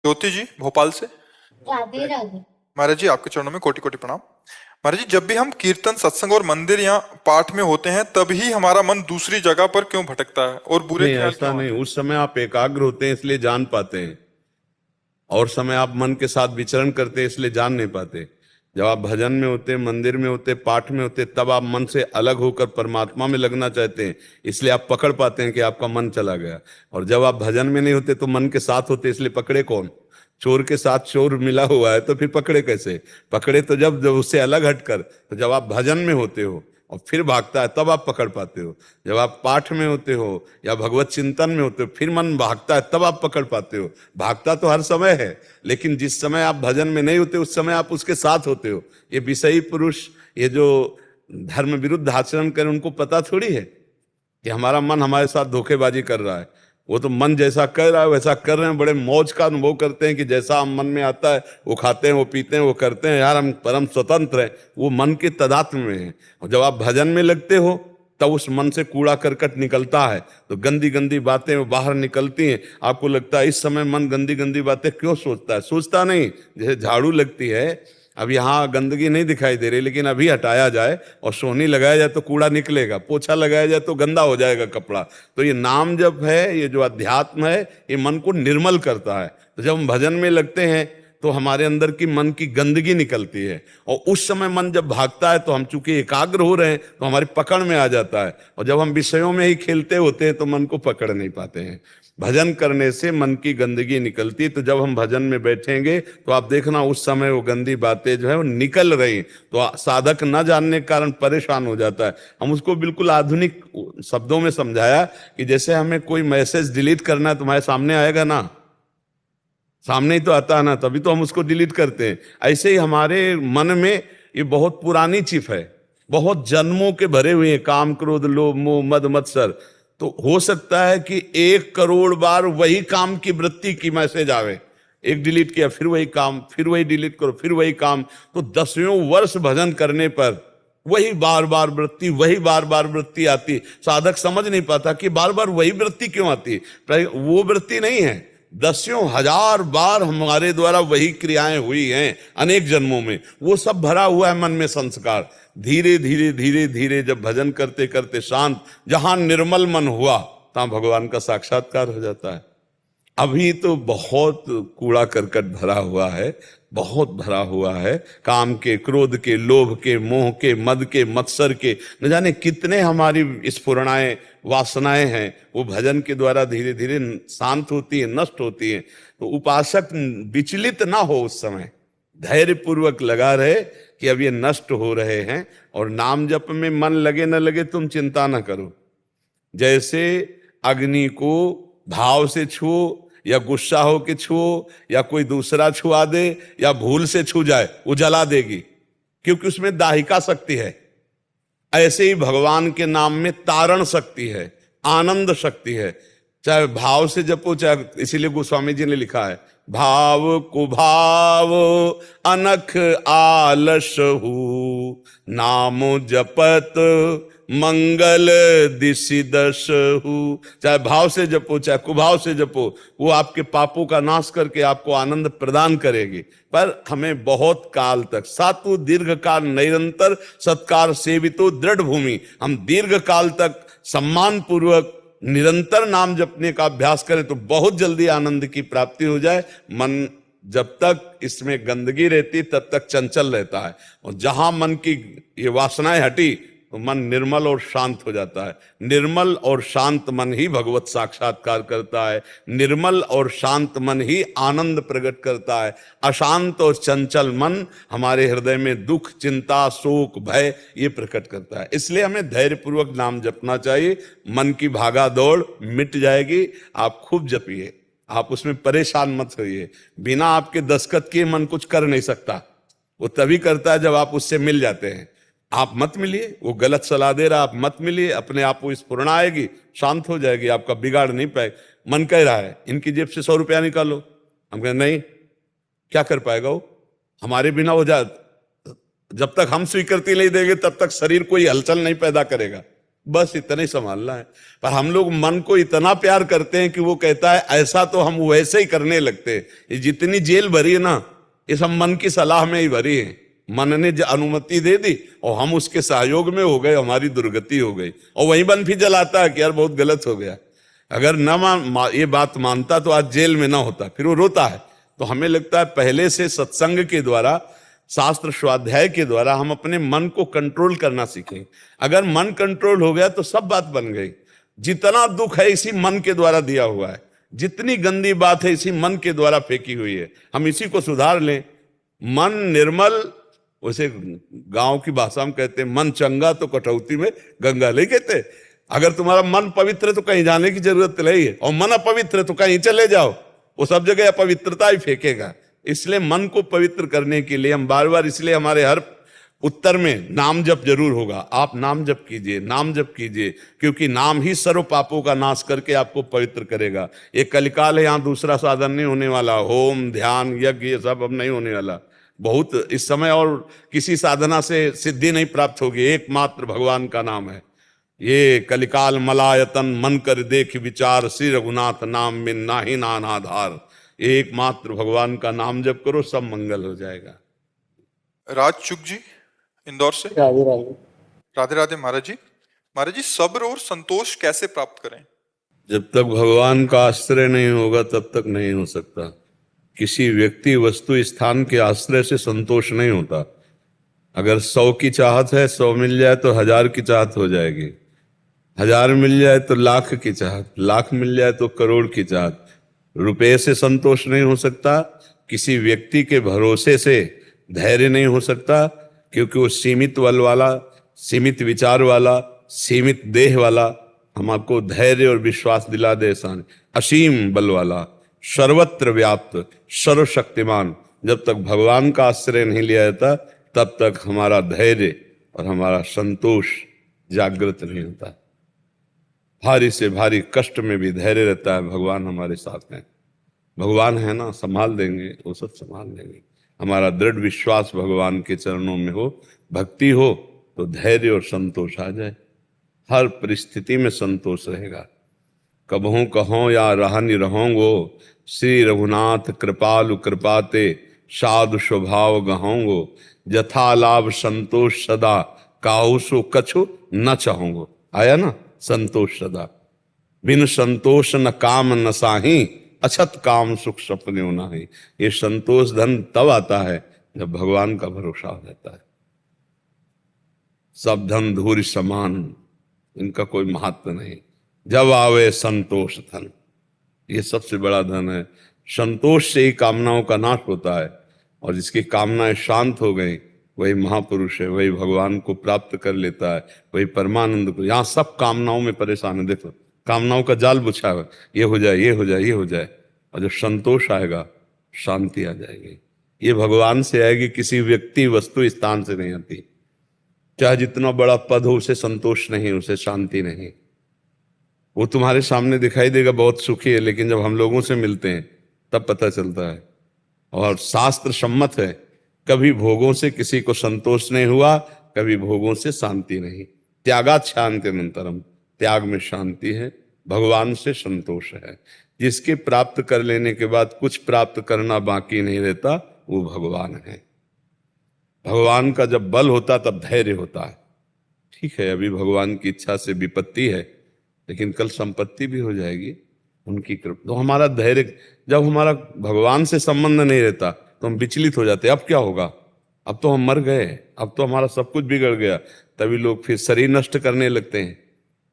ज्योति जी भोपाल से। राधे राधे। महाराज जी आपके चरणों में कोटि कोटि प्रणाम। महाराज जी, जब भी हम कीर्तन सत्संग और मंदिर या पाठ में होते हैं तभी हमारा मन दूसरी जगह पर क्यों भटकता है और बुरे नहीं, ख्याल ऐसा क्यों नहीं। आते हैं? उस समय आप एकाग्र होते हैं इसलिए जान पाते हैं, और समय आप मन के साथ विचरण करते हैं इसलिए जान नहीं पाते। जब आप भजन में होते, मंदिर में होते, पाठ में होते, तब आप मन से अलग होकर परमात्मा में लगना चाहते हैं, इसलिए आप पकड़ पाते हैं कि आपका मन चला गया। और जब आप भजन में नहीं होते तो मन के साथ होते, इसलिए पकड़े कौन? चोर के साथ चोर मिला हुआ है तो फिर पकड़े कैसे? पकड़े तो जब उससे अलग हटकर, तो जब आप भजन में होते हो और फिर भागता है तब आप पकड़ पाते हो। जब आप पाठ में होते हो या भगवत चिंतन में होते हो फिर मन भागता है तब आप पकड़ पाते हो। भागता तो हर समय है, लेकिन जिस समय आप भजन में नहीं होते उस समय आप उसके साथ होते हो। ये विषयी पुरुष, ये जो धर्म विरुद्ध आचरण करें, उनको पता थोड़ी है कि हमारा मन हमारे साथ धोखेबाजी कर रहा है। वो तो मन जैसा कर रहा है वैसा कर रहे हैं, बड़े मौज का अनुभव करते हैं कि जैसा हम मन में आता है वो खाते हैं, वो पीते हैं, वो करते हैं। यार हम परम स्वतंत्र हैं, वो मन के तदात्म्य में है। और जब आप भजन में लगते हो तब उस मन से कूड़ा करकट निकलता है, तो गंदी गंदी बातें वो बाहर निकलती हैं। आपको लगता है इस समय मन गंदी गंदी बातें क्यों सोचता है? सोचता नहीं। जैसे झाड़ू लगती है, अब यहाँ गंदगी नहीं दिखाई दे रही, लेकिन अभी हटाया जाए और सोहनी लगाया जाए तो कूड़ा निकलेगा, पोछा लगाया जाए तो गंदा हो जाएगा कपड़ा। तो ये नाम जप है, ये जो अध्यात्म है, ये मन को निर्मल करता है। तो जब हम भजन में लगते हैं तो हमारे अंदर की मन की गंदगी निकलती है, और उस समय मन जब भागता है तो हम चूंकि एकाग्र हो रहे हैं तो हमारी पकड़ में आ जाता है। और जब हम विषयों में ही खेलते होते हैं तो मन को पकड़ नहीं पाते हैं। भजन करने से मन की गंदगी निकलती है। तो जब हम भजन में बैठेंगे तो आप देखना उस समय वो गंदी बातें जो है वो निकल रही, तो साधक न जानने के कारण परेशान हो जाता है। हम उसको बिल्कुल आधुनिक शब्दों में समझाया कि जैसे हमें कोई मैसेज डिलीट करना है, तुम्हारे सामने आएगा ना, सामने ही तो आता है ना, तभी तो हम उसको डिलीट करते हैं। ऐसे ही हमारे मन में ये बहुत पुरानी चिप है, बहुत जन्मों के भरे हुए हैं, काम क्रोध लोभ मोह मद मत्सर। तो हो सकता है कि 1 करोड़ बार वही काम की वृत्ति की मैसेज आवे, एक डिलीट किया फिर वही काम, फिर वही डिलीट करो, फिर वही काम। तो 10वें वर्ष भजन करने पर वही बार बार वृत्ति, वही बार बार वृत्ति आती। साधक समझ नहीं पाता कि बार बार वही वृत्ति क्यों आती। वो वृत्ति नहीं है, 10,000 बार हमारे द्वारा वही क्रियाएं हुई हैं अनेक जन्मों में, वो सब भरा हुआ है मन में संस्कार। धीरे धीरे धीरे धीरे जब भजन करते करते शांत, जहां निर्मल मन हुआ तहां भगवान का साक्षात्कार हो जाता है। अभी तो बहुत कूड़ा करकट भरा हुआ है, बहुत भरा हुआ है, काम के, क्रोध के, लोभ के, मोह के, मद के, मत्सर के, न जाने कितने हमारी स्फुरणाएं वासनाएं हैं, वो भजन के द्वारा धीरे धीरे शांत होती है, नष्ट होती है। तो उपासक विचलित ना हो, उस समय धैर्य पूर्वक लगा रहे कि अब ये नष्ट हो रहे हैं। और नाम जप में मन लगे न लगे तुम चिंता ना करो। जैसे अग्नि को भाव से छुओ या गुस्सा हो के छुओ या कोई दूसरा छुआ दे या भूल से छू जाए, वो जला देगी, क्योंकि उसमें दाहिका शक्ति है। ऐसे ही भगवान के नाम में तारण शक्ति है, आनंद शक्ति है। चाहे भाव से जपो, चाहे, इसीलिए गोस्वामी जी ने लिखा है, भाव कुभाव अनख आलसहु नामो जपत मंगल दिशि दशहु। चाहे भाव से जपो चाहे कुभाव से जपो, वो आपके पापों का नाश करके आपको आनंद प्रदान करेगी। पर हमें बहुत काल तक, सातु दीर्घ काल निरंतर सत्कार सेवितो दृढ़ भूमि, हम दीर्घ काल तक सम्मान पूर्वक निरंतर नाम जपने का अभ्यास करें तो बहुत जल्दी आनंद की प्राप्ति हो जाए। मन जब तक इसमें गंदगी रहती तब तक चंचल रहता है, और जहां मन की ये वासनाएं हटी तो मन निर्मल और शांत हो जाता है। निर्मल और शांत मन ही भगवत साक्षात्कार करता है, निर्मल और शांत मन ही आनंद प्रकट करता है। अशांत और चंचल मन हमारे हृदय में दुख, चिंता, शोक, भय ये प्रकट करता है। इसलिए हमें धैर्यपूर्वक नाम जपना चाहिए। मन की भागा दौड़ मिट जाएगी, आप खूब जपिए, आप उसमें परेशान मत होइए। बिना आपके दस्तखत किए मन कुछ कर नहीं सकता, वो तभी करता है जब आप उससे मिल जाते हैं। आप मत मिलिए, वो गलत सलाह दे रहा, आप मत मिलिए, अपने आप को स्फुरना आएगी, शांत हो जाएगी, आपका बिगाड़ नहीं पाएगा। मन कह रहा है इनकी जेब से 100 रुपया निकालो, हम कहें नहीं, क्या कर पाएगा वो, हमारे बिना जब तक हम स्वीकृति नहीं देंगे तब तक शरीर कोई हलचल नहीं पैदा करेगा। बस इतना ही संभालना है। पर हम लोग मन को इतना प्यार करते हैं कि वो कहता है ऐसा, तो हम वैसे ही करने लगते हैं। ये जितनी जेल भरी है ना, ये सब मन की सलाह में ही भरी है। मन ने अनुमति दे दी और हम उसके सहयोग में हो गए, हमारी दुर्गति हो गई। और वही बन फिर जलाता है कि यार बहुत गलत हो गया। अगर न ये बात मानता तो आज जेल में ना होता, फिर वो रोता है। तो हमें लगता है पहले से सत्संग के द्वारा, शास्त्र स्वाध्याय के द्वारा हम अपने मन को कंट्रोल करना सीखें। अगर मन कंट्रोल हो गया तो सब बात बन गई। जितना दुख है इसी मन के द्वारा दिया हुआ है, जितनी गंदी बात है इसी मन के द्वारा फेंकी हुई है। हम इसी को सुधार लें। मन निर्मल, वैसे गांव की भाषा में कहते हैं मन चंगा तो कटौती में गंगा, नहीं कहते। अगर तुम्हारा मन पवित्र है तो कहीं जाने की जरूरत नहीं है, और मन अपवित्र है तो कहीं चले जाओ, वो सब जगह अपवित्रता ही फेंकेगा। इसलिए मन को पवित्र करने के लिए हम बार बार, इसलिए हमारे हर उत्तर में नाम जप जरूर होगा। आप नाम जप कीजिए, नाम जप कीजिए, क्योंकि नाम ही सर्व पापों का नाश करके आपको पवित्र करेगा। ये कलिकाल है, यहाँ दूसरा साधन नहीं होने वाला। होम, ध्यान, यज्ञ ये सब अब नहीं होने वाला। बहुत इस समय और किसी साधना से सिद्धि नहीं प्राप्त होगी, एकमात्र भगवान का नाम है। ये कलिकाल मलायतन मन कर देख विचार, श्री रघुनाथ नाम में नाही नान आधार। एकमात्र भगवान का नाम जप करो, सब मंगल हो जाएगा। राजचुक जी इंदौर से। राधे राधे। राधे राधे महाराज जी। महाराज जी, सब्र और संतोष कैसे प्राप्त करें? जब तक भगवान का आश्रय नहीं होगा तब तक नहीं हो सकता। किसी व्यक्ति, वस्तु, स्थान के आश्रय से संतोष नहीं होता। अगर 100 की चाहत है, 100 मिल जाए तो 1000 की चाहत हो जाएगी, 1000 मिल जाए तो लाख की चाहत, लाख मिल जाए तो करोड़ की चाहत। रुपये से संतोष नहीं हो सकता, किसी व्यक्ति के भरोसे से धैर्य नहीं हो सकता, क्योंकि वो सीमित बल वाला, सीमित विचार वाला, सीमित देह वाला। हम आपको धैर्य और विश्वास दिला दे, असीम बल वाला, सर्वत्र व्याप्त, सर्वशक्तिमान। जब तक भगवान का आश्रय नहीं लिया जाता तब तक हमारा धैर्य और हमारा संतोष जागृत नहीं होता। भारी से भारी कष्ट में भी धैर्य रहता है, भगवान हमारे साथ हैं। भगवान है ना, संभाल देंगे, वो सब संभाल देंगे। हमारा दृढ़ विश्वास भगवान के चरणों में हो, भक्ति हो, तो धैर्य और संतोष आ जाए। हर परिस्थिति में संतोष रहेगा। कबहू कहो या रहनि रहोंगो, श्री रघुनाथ कृपालु कृपाते, साधु स्वभाव गहोंगो, जथा लाभ संतोष सदा, काहू सो कछु न चाहूंगो। आया ना, संतोष सदा। बिन संतोष न काम न साही, अछत काम सुख सपने नाही। ये संतोष धन तब आता है जब भगवान का भरोसा हो जाता है। सब धन धूर्य समान, इनका कोई महत्व नहीं। जब आवे संतोष धन, ये सबसे बड़ा धन है। संतोष से ही कामनाओं का नाश होता है, और जिसकी कामनाएं शांत हो गई वही महापुरुष है, वही भगवान को प्राप्त कर लेता है, वही परमानंद को। यहाँ सब कामनाओं में परेशान है। देखो, कामनाओं का जाल बिछा हुआ, ये हो जाए, ये हो जाए, ये हो जाए। और जब संतोष आएगा, शांति आ जाएगी। ये भगवान से आएगी, किसी व्यक्ति, वस्तु, स्थान से नहीं आती। चाहे जितना बड़ा पद हो, उसे संतोष नहीं, उसे शांति नहीं। वो तुम्हारे सामने दिखाई देगा बहुत सुखी है, लेकिन जब हम लोगों से मिलते हैं तब पता चलता है। और शास्त्र सम्मत है, कभी भोगों से किसी को संतोष नहीं हुआ, कभी भोगों से शांति नहीं। त्यागात् शांति अनंतरम, त्याग में शांति है, भगवान से संतोष है। जिसके प्राप्त कर लेने के बाद कुछ प्राप्त करना बाकी नहीं रहता, वो भगवान है। भगवान का जब बल होता तब धैर्य होता है। ठीक है, अभी भगवान की इच्छा से विपत्ति है, लेकिन कल संपत्ति भी हो जाएगी, उनकी कृपा। तो हमारा धैर्य, जब हमारा भगवान से संबंध नहीं रहता तो हम विचलित हो जाते। अब क्या होगा, अब तो हम मर गए, अब तो हमारा सब कुछ बिगड़ गया। तभी लोग फिर शरीर नष्ट करने लगते हैं,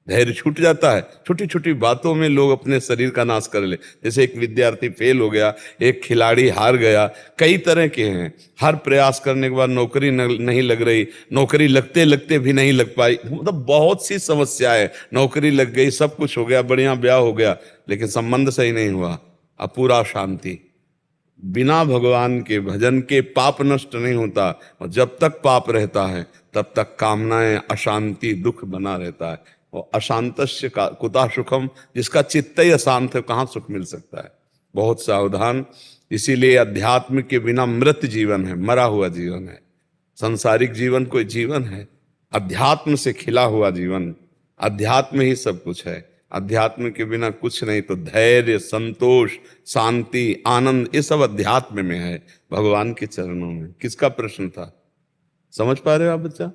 धैर्य छूट जाता है। छोटी छोटी बातों में लोग अपने शरीर का नाश कर ले। जैसे एक विद्यार्थी फेल हो गया, एक खिलाड़ी हार गया, कई तरह के हैं। हर प्रयास करने के बाद नौकरी नहीं लग रही, नौकरी लगते लगते भी नहीं लग पाई, मतलब बहुत सी समस्याएं। नौकरी लग गई, सब कुछ हो गया, बढ़िया ब्याह हो गया, लेकिन संबंध सही नहीं हुआ। अपूरा शांति। बिना भगवान के भजन के पाप नष्ट नहीं होता, और जब तक पाप रहता है तब तक कामनाएं, अशांति, दुख बना रहता है। और अशांतस्य कुतः सुखम, जिसका चित्त ही अशांत है, कहाँ सुख मिल सकता है। बहुत सावधान। इसीलिए अध्यात्म के बिना मृत जीवन है, मरा हुआ जीवन है। सांसारिक जीवन कोई जीवन है, अध्यात्म से खिला हुआ जीवन, अध्यात्म ही सब कुछ है। अध्यात्म के बिना कुछ नहीं। तो धैर्य, संतोष, शांति, आनंद, ये सब अध्यात्म में है, भगवान के चरणों में। किसका प्रश्न था, समझ पा रहे हो आप बच्चा?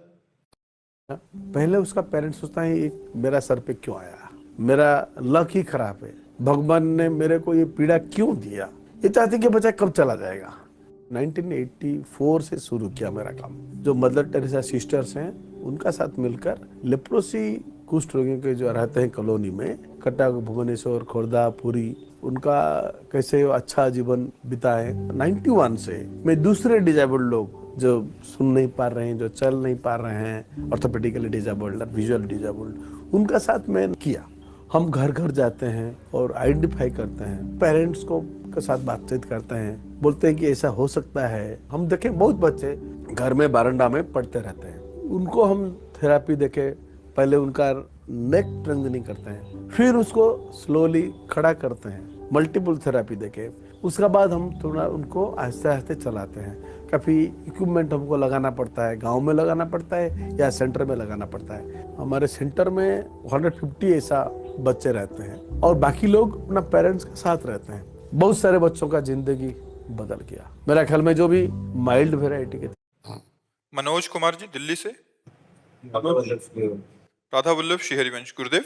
पहले उसका पेरेंट्स सोचता है ये मेरा सर पे क्यों आया, मेरा लक ही खराब है, भगवान ने मेरे को ये पीड़ा क्यों दिया। ये चाहते कि बच्चा कब चला जाएगा। 1984 से शुरू किया मेरा काम। जो मदर टेरेसा सिस्टर्स हैं उनका साथ मिलकर लेप्रोसी कुष्ठ रोगियों के जो रहते हैं कॉलोनी में, कटक, भुवनेश्वर, खोर्धा, पुरी, उनका कैसे अच्छा जीवन बिताए। 91 से मैं दूसरे डिजेबल्ड लोग जो सुन नहीं पा रहे हैं, जो चल नहीं पा रहे हैं, ऑर्थोपेडिकली डिजेबल्ड, विजुअल डिजेबल्ड, उनका साथ मैं किया। हम घर घर जाते हैं और आइडेंटिफाई करते हैं, पेरेंट्स को के साथ बातचीत करते हैं, बोलते हैं कि ऐसा हो सकता है। हम देखें बहुत बच्चे घर में बारंडा में पढ़ते रहते हैं, उनको हम थेरापी देके पहले उनका नेक स्ट्रेंथनिंग करते हैं, फिर उसको स्लोली खड़ा करते हैं, मल्टीपल थेरापी देके। उसके बाद हम थोड़ा उनको आहिस्ते आहिस्ते चलाते हैं। काफ़ी इक्विपमेंट हमको लगाना पड़ता है, गांव में लगाना पड़ता है या सेंटर में लगाना पड़ता है। हमारे सेंटर में 150 ऐसा बच्चे रहते हैं और बाकी लोग अपना पेरेंट्स के साथ रहते हैं। बहुत सारे बच्चों का जिंदगी बदल गया मेरा ख्याल में, जो भी माइल्ड वेराइटी के। मनोज कुमार जी दिल्ली से। राधा वल्लभ श्री हरिवंश। गुरुदेव।